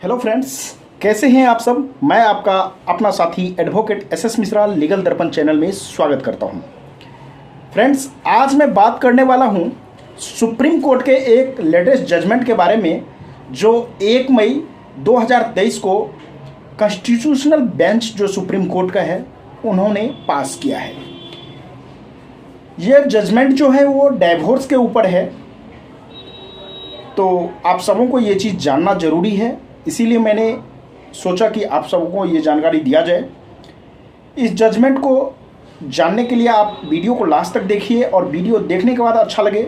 Hello friends, कैसे हैं आप सब। मैं आपका अपना साथी एडवोकेट एस मिश्रा लीगल दर्पण चैनल में स्वागत करता हूं। फ्रेंड्स, आज मैं बात करने वाला हूं सुप्रीम कोर्ट के एक लेटेस्ट जजमेंट के बारे में जो 1 मई 2023 को कॉन्स्टिट्यूशनल बेंच जो सुप्रीम कोर्ट का है उन्होंने पास किया है। यह जजमेंट जो है वो डाइवोर्स के ऊपर है, तो आप सबों को ये चीज़ जानना ज़रूरी है, इसीलिए मैंने सोचा कि आप सबको ये जानकारी दिया जाए। इस जजमेंट को जानने के लिए आप वीडियो को लास्ट तक देखिए और वीडियो देखने के बाद अच्छा लगे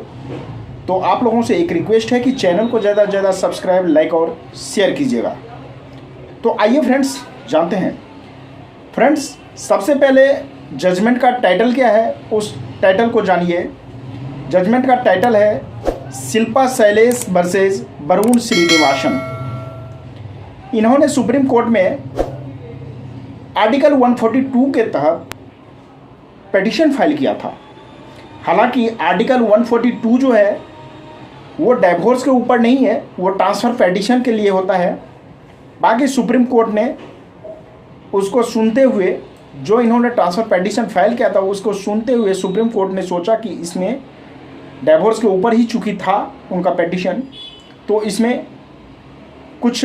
तो आप लोगों से एक रिक्वेस्ट है कि चैनल को ज़्यादा से ज़्यादा सब्सक्राइब, लाइक और शेयर कीजिएगा। तो आइए फ्रेंड्स जानते हैं। फ्रेंड्स, सबसे पहले जजमेंट का टाइटल क्या है, उस टाइटल को जानिए। जजमेंट का टाइटल है शिल्पा शैलेश वर्सेस वरुण श्रीनिवासन। इन्होंने सुप्रीम कोर्ट में आर्टिकल 142 के तहत पिटीशन फाइल किया था। हालांकि आर्टिकल 142 जो है वो डाइवोर्स के ऊपर नहीं है, वो ट्रांसफ़र पिटीशन के लिए होता है। बाकी सुप्रीम कोर्ट ने उसको सुनते हुए, जो इन्होंने ट्रांसफ़र पिटीशन फाइल किया था उसको सुनते हुए सुप्रीम कोर्ट ने सोचा कि इसमें डाइवोर्स के ऊपर ही चूंकि था उनका पिटीशन, तो इसमें कुछ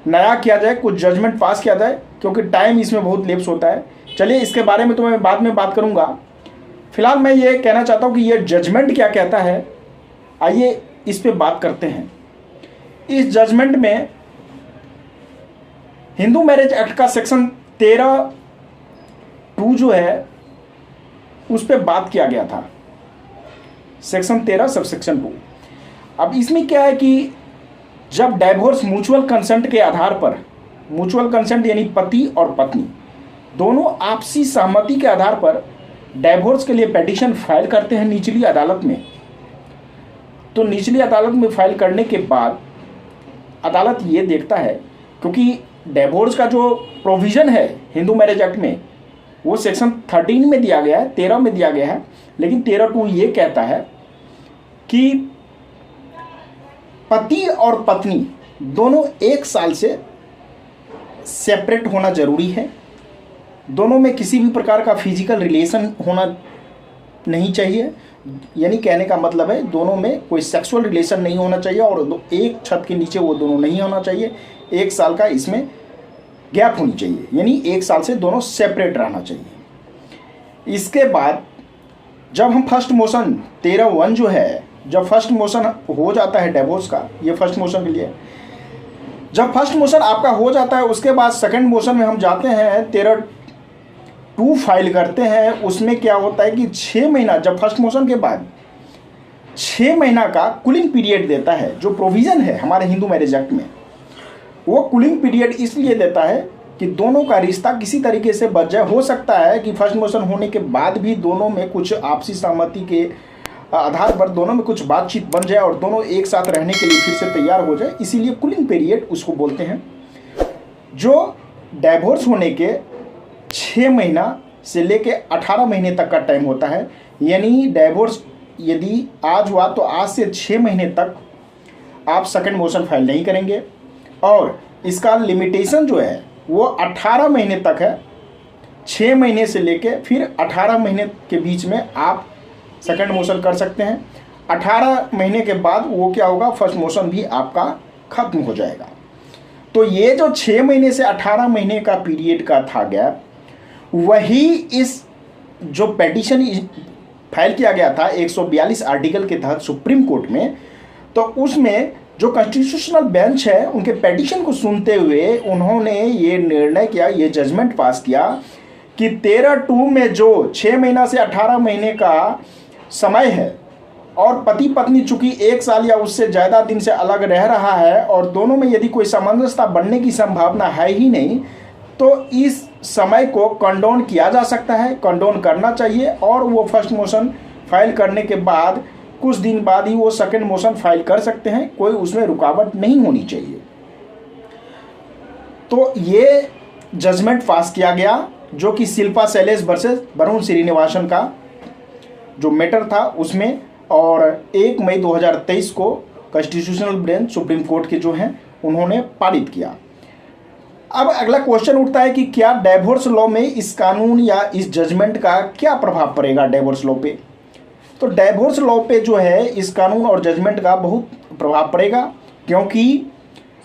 नया किया जाए, कुछ जजमेंट पास किया जाए, क्योंकि टाइम इसमें बहुत लेप्स होता है। चलिए, इसके बारे में तो मैं बाद में बात करूंगा। फिलहाल मैं ये कहना चाहता हूँ कि ये जजमेंट क्या कहता है, आइए इस पे बात करते हैं। इस जजमेंट में हिंदू मैरिज एक्ट का सेक्शन 13(2) जो है उस पर बात किया गया था, सेक्शन 13 सबसेक्शन 2। अब इसमें क्या है कि जब डाइवोर्स म्यूचुअल कंसेंट के आधार पर, म्यूचुअल कंसेंट यानी पति और पत्नी दोनों आपसी सहमति के आधार पर डाइवोर्स के लिए पिटीशन फाइल करते हैं निचली अदालत में, तो निचली अदालत में फाइल करने के बाद अदालत ये देखता है, क्योंकि डाइवोर्स का जो प्रोविज़न है हिंदू मैरिज एक्ट में वो सेक्शन 13 में दिया गया है, 13 में दिया गया है, लेकिन 13(2) ये कहता है कि पति और पत्नी दोनों 1 साल से सेपरेट होना जरूरी है। दोनों में किसी भी प्रकार का फिजिकल रिलेशन होना नहीं चाहिए, यानी कहने का मतलब है दोनों में कोई सेक्सुअल रिलेशन नहीं होना चाहिए और एक छत के नीचे वो दोनों नहीं होना चाहिए। 1 साल का इसमें गैप होनी चाहिए, यानी 1 साल से दोनों सेपरेट रहना चाहिए। इसके बाद जब हम फर्स्ट मोशन 13(1) जो है, जब फर्स्ट मोशन हो जाता है डाइवोर्स का, ये फर्स्ट मोशन के लिए, जब फर्स्ट मोशन आपका हो जाता है उसके बाद सेकंड मोशन में हम जाते हैं, 13(2) फाइल करते हैं। उसमें क्या होता है कि 6 महीना, जब फर्स्ट मोशन के बाद 6 महीना का कूलिंग पीरियड देता है। जो प्रोविज़न है हमारे हिंदू मैरिज एक्ट में, वो कूलिंग पीरियड इसलिए देता है कि दोनों का रिश्ता किसी तरीके से बच जाए। हो सकता है कि फर्स्ट मोशन होने के बाद भी दोनों में कुछ आपसी सहमति के आधार पर दोनों में कुछ बातचीत बन जाए और दोनों एक साथ रहने के लिए फिर से तैयार हो जाए, इसीलिए कूलिंग पीरियड उसको बोलते हैं। जो डाइवोर्स होने के 6 महीना से लेके 18 महीने तक का टाइम होता है, यानी डाइवोर्स यदि आज हुआ तो आज से 6 महीने तक आप सेकंड मोशन फाइल नहीं करेंगे, और इसका लिमिटेशन जो है वो 18 महीने तक है। 6 महीने से लेके फिर 18 महीने के बीच में आप सेकंड मोशन कर सकते हैं। 18 महीने के बाद वो क्या होगा, फर्स्ट मोशन भी आपका खत्म हो जाएगा। तो ये जो 6 महीने से 18 महीने का पीरियड का था गैप, वही इस जो पिटीशन फाइल किया गया था 142 आर्टिकल के तहत सुप्रीम कोर्ट में, तो उसमें जो कॉन्स्टिट्यूशनल बेंच है उनके पिटीशन को सुनते हुए उन्होंने ये निर्णय किया, ये जजमेंट पास किया कि 13(2) में जो 6 महीना से 18 महीने का समय है और पति पत्नी चूंकि 1 साल या उससे ज़्यादा दिन से अलग रह रहा है और दोनों में यदि कोई सामंजस्यता बनने की संभावना है ही नहीं, तो इस समय को कंडोन किया जा सकता है, कंडोन करना चाहिए, और वो फर्स्ट मोशन फाइल करने के बाद कुछ दिन बाद ही वो सेकंड मोशन फाइल कर सकते हैं, कोई उसमें रुकावट नहीं होनी चाहिए। तो ये जजमेंट पास किया गया जो कि शिल्पा शैलेश वर्सेस वरुण श्रीनिवासन का जो मैटर था उसमें, और 1 मई 2023 को कॉन्स्टिट्यूशनल बेंच सुप्रीम कोर्ट के जो हैं उन्होंने पारित किया। अब अगला क्वेश्चन उठता है कि क्या डिवोर्स लॉ में इस कानून या इस जजमेंट का क्या प्रभाव पड़ेगा डिवोर्स लॉ पे। तो डिवोर्स लॉ पे जो है इस कानून और जजमेंट का बहुत प्रभाव पड़ेगा, क्योंकि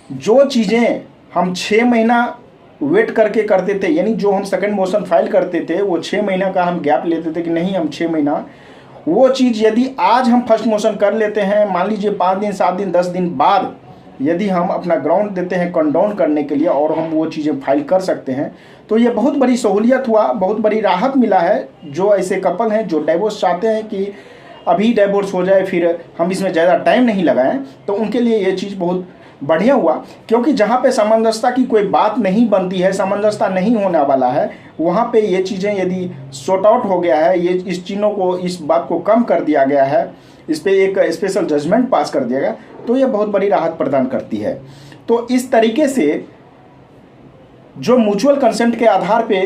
जो चीज़ें हम 6 महीना वेट करके करते थे, यानी जो हम सेकंड मोशन फाइल करते थे वो 6 महीना का हम गैप लेते थे कि नहीं हम 6 महीना, वो चीज़ यदि आज हम फर्स्ट मोशन कर लेते हैं, मान लीजिए 5 दिन 7 दिन 10 दिन बाद यदि हम अपना ग्राउंड देते हैं कंडाउन करने के लिए और हम वो चीज़ें फाइल कर सकते हैं, तो ये बहुत बड़ी सहूलियत हुआ, बहुत बड़ी राहत मिला है। जो ऐसे कपल हैं जो डिवोर्स चाहते हैं कि अभी डिवोर्स हो जाए फिर हम इसमें ज़्यादा टाइम नहीं लगाएं, तो उनके लिए ये चीज़ बहुत बढ़िया हुआ। क्योंकि जहाँ पे सामंजस्यता की कोई बात नहीं बनती है, सामंजस्यता नहीं होने वाला है, वहाँ पे ये चीज़ें यदि सॉर्ट आउट हो गया है, ये इस चीज़ों को, इस बात को कम कर दिया गया है, इस पे एक स्पेशल जजमेंट पास कर दिया गया, तो ये बहुत बड़ी राहत प्रदान करती है। तो इस तरीके से जो म्यूचुअल कंसेंट के आधार पे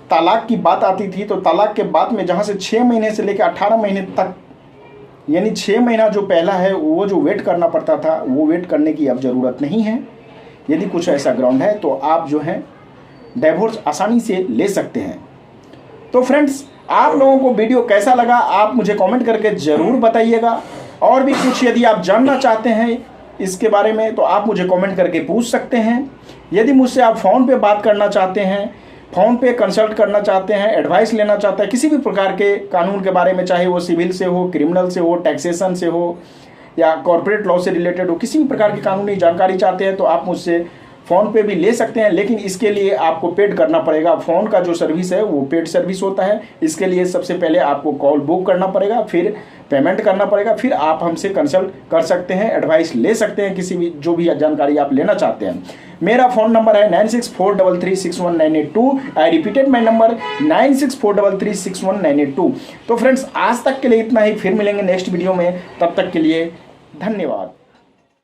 तलाक की बात आती थी, तो तलाक के बाद में जहाँ से 6 महीने से लेकर 18 महीने तक, यानी 6 महीना जो पहला है वो जो वेट करना पड़ता था, वो वेट करने की अब ज़रूरत नहीं है। यदि कुछ ऐसा ग्राउंड है तो आप जो है डिवोर्स आसानी से ले सकते हैं। तो फ्रेंड्स, आप लोगों को वीडियो कैसा लगा आप मुझे कमेंट करके ज़रूर बताइएगा। और भी कुछ यदि आप जानना चाहते हैं इसके बारे में तो आप मुझे कमेंट करके पूछ सकते हैं। यदि मुझसे आप फ़ोन पे बात करना चाहते हैं, फ़ोन पे कंसल्ट करना चाहते हैं, एडवाइस लेना चाहते हैं किसी भी प्रकार के कानून के बारे में, चाहे वो सिविल से हो, क्रिमिनल से हो, टैक्सेशन से हो या कॉर्पोरेट लॉ से रिलेटेड हो, किसी भी प्रकार की कानूनी जानकारी चाहते हैं तो आप मुझसे फ़ोन पे भी ले सकते हैं। लेकिन इसके लिए आपको पेड करना पड़ेगा। फ़ोन का जो सर्विस है वो पेड सर्विस होता है। इसके लिए सबसे पहले आपको कॉल बुक करना पड़ेगा, फिर पेमेंट करना पड़ेगा, फिर आप हमसे कंसल्ट कर सकते हैं, एडवाइस ले सकते हैं, किसी भी जो भी जानकारी आप लेना चाहते हैं। मेरा फ़ोन नंबर है 9643361982। I repeated my number 9643361982। तो फ्रेंड्स, आज तक के लिए इतना ही, फिर मिलेंगे नेक्स्ट वीडियो में। तब तक के लिए धन्यवाद।